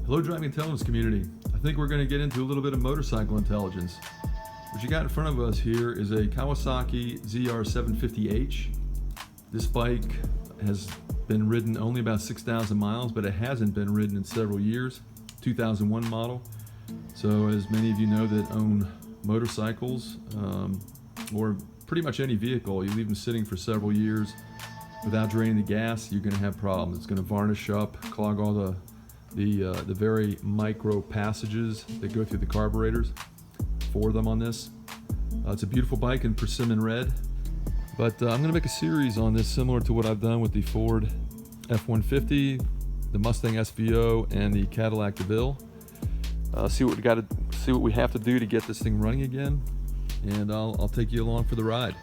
Hello, driving intelligence community. I think we're going to get into a little bit of motorcycle intelligence. What you got in front of us here is a Kawasaki ZR-750H. This bike has been ridden only about 6,000 miles, but it hasn't been ridden in several years. 2001 model. So as many of you know that own motorcycles, or pretty much any vehicle, you leave them sitting for several years without draining the gas, you're going to have problems. It's going to varnish up, clog all the very micro passages that go through the carburetors. 4 of them on this. It's a beautiful bike in persimmon red, but I'm going to make a series on this similar to what I've done with the Ford F-150, the Mustang SVO, and the Cadillac DeVille. See what we have to do to get this thing running again, and I'll take you along for the ride.